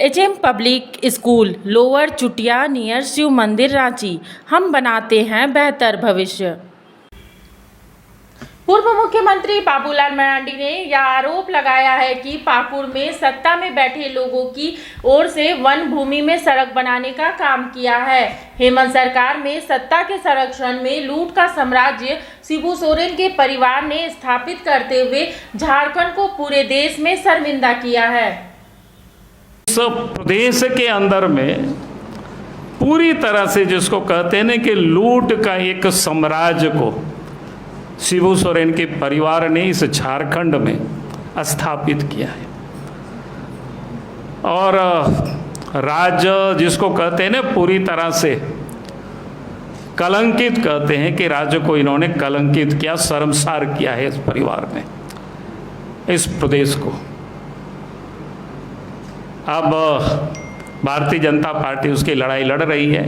HM public school lower चुटिया near Shiv मंदिर रांची। हम बनाते हैं बेहतर भविष्य। पूर्व मुख्यमंत्री बाबूलाल मरांडी ने यह आरोप लगाया है कि पाकुड़ में सत्ता में बैठे लोगों की ओर से वन भूमि में सड़क बनाने का काम किया है। हेमंत सरकार में सत्ता के संरक्षण में लूट का साम्राज्य शिबू सोरेन के परिवार ने स्थापित करते हुए झारखंड को पूरे देश में शर्मिंदा किया है। इस प्रदेश के अंदर में पूरी तरह से जिसको कहते हैं कि लूट का एक साम्राज्य को शिबू सोरेन के परिवार ने इस झारखंड में स्थापित किया है। और राज्य जिसको कहते हैं ना पूरी तरह से कलंकित कहते हैं कि राज्य को इन्होंने कलंकित किया, शर्मसार किया है इस परिवार ने इस प्रदेश को। अब भारतीय जनता पार्टी उसकी लड़ाई लड़ रही है।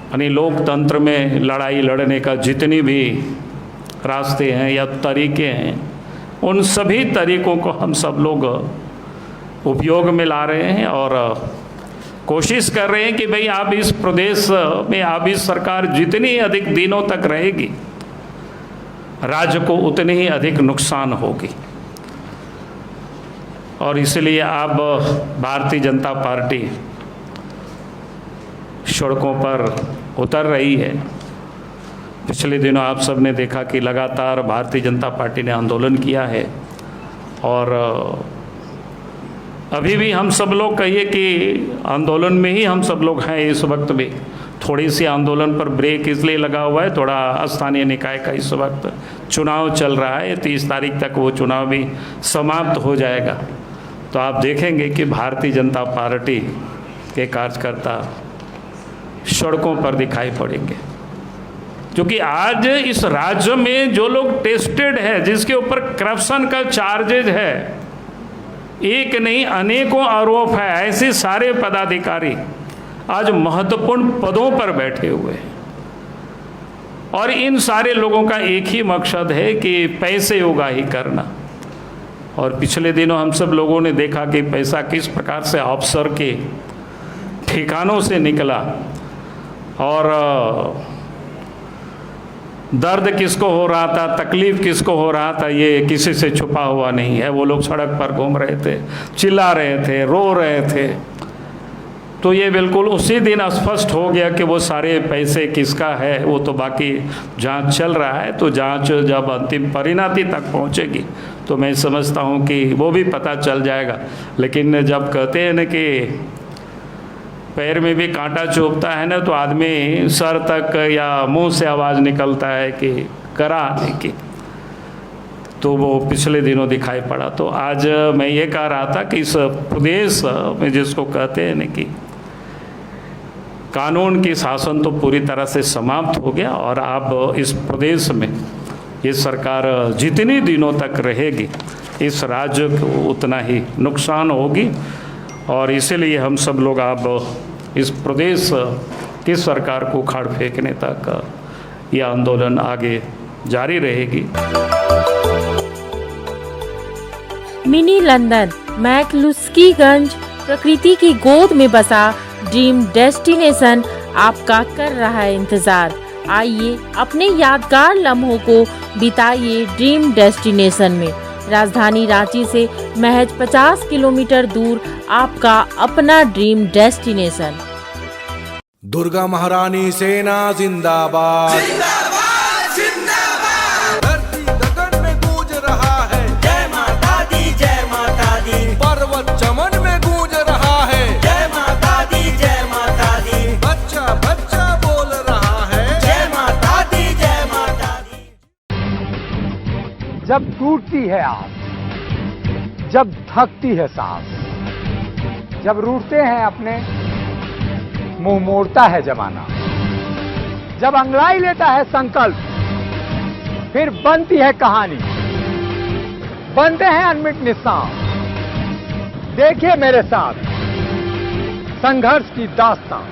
यानी लोकतंत्र में लड़ाई लड़ने का जितनी भी रास्ते हैं या तरीके हैं, उन सभी तरीकों को हम सब लोग उपयोग में ला रहे हैं और कोशिश कर रहे हैं कि भाई आप इस प्रदेश में आप इस सरकार जितनी अधिक दिनों तक रहेगी, राज्य को उतनी ही अधिक नुकसान होगी। और इसलिए अब भारतीय जनता पार्टी सड़कों पर उतर रही है। पिछले दिनों आप सब ने देखा कि लगातार भारतीय जनता पार्टी ने आंदोलन किया है और अभी भी हम सब लोग कहिए कि आंदोलन में ही हम सब लोग हैं इस वक्त भी। थोड़ी सी आंदोलन पर ब्रेक इसलिए लगा हुआ है, थोड़ा स्थानीय निकाय का इस वक्त चुनाव चल रहा है। 30 तारीख तक वो चुनाव भी समाप्त हो जाएगा। तो आप देखेंगे कि भारतीय जनता पार्टी के कार्यकर्ता सड़कों पर दिखाई पड़ेंगे, क्योंकि आज इस राज्य में जो लोग टेस्टेड है, जिसके ऊपर करप्शन का चार्जेज है, एक नहीं अनेकों आरोप है, ऐसे सारे पदाधिकारी आज महत्वपूर्ण पदों पर बैठे हुए हैं। और इन सारे लोगों का एक ही मकसद है कि पैसे उगाही करना। और पिछले दिनों हम सब लोगों ने देखा कि पैसा किस प्रकार से अफसर के ठिकानों से निकला और दर्द किसको हो रहा था, तकलीफ किसको हो रहा था, ये किसी से छुपा हुआ नहीं है। वो लोग सड़क पर घूम रहे थे, चिल्ला रहे थे, रो रहे थे। तो ये बिल्कुल उसी दिन स्पष्ट हो गया कि वो सारे पैसे किसका है। वो तो बाकी जांच चल रहा है, तो जांच जब अंतिम परिणति तक पहुंचेगी तो मैं समझता हूं कि वो भी पता चल जाएगा। लेकिन जब कहते हैं ना कि पैर में भी कांटा चुभता है ना, तो आदमी सर तक या मुंह से आवाज़ निकलता है कि करा आने की। तो वो पिछले दिनों दिखाई पड़ा। तो आज मैं ये कह रहा था कि इस प्रदेश में जिसको कहते हैं ना कि कानून की शासन तो पूरी तरह से समाप्त हो गया और अब इस प्रदेश में ये सरकार जितनी दिनों तक रहेगी, इस राज्य को उतना ही नुकसान होगी। और इसीलिए हम सब लोग अब इस प्रदेश की सरकार को उखाड़ फेंकने तक यह आंदोलन आगे जारी रहेगी। मिनी लंदन मैक्लुस्कीगंज प्रकृति की गोद में बसा ड्रीम डेस्टिनेशन आपका कर रहा है इंतजार। आइए अपने यादगार लम्हों को बिताइए ड्रीम डेस्टिनेशन में। राजधानी रांची से महज 50 किलोमीटर दूर आपका अपना ड्रीम डेस्टिनेशन। दुर्गा महारानी सेना जिंदाबाद, जिंदाबाद जिंदाबाद। धरती गगन में गूंज रहा है जय माता दी जय माता दी। पर्वत चमन में गूंज रहा है जय माता दी जय माता दी। बच्चा बच्चा बोल रहा है जय माता दी जय माता दी। जब टूटती है आस, जब थकती है सांस, जब रूठते हैं अपने, मुंह मोड़ता है जमाना, जब अंगड़ाई लेता है संकल्प, फिर बनती है कहानी, बनते हैं अनमिट निशान। देखिए मेरे साथ संघर्ष की दास्तां।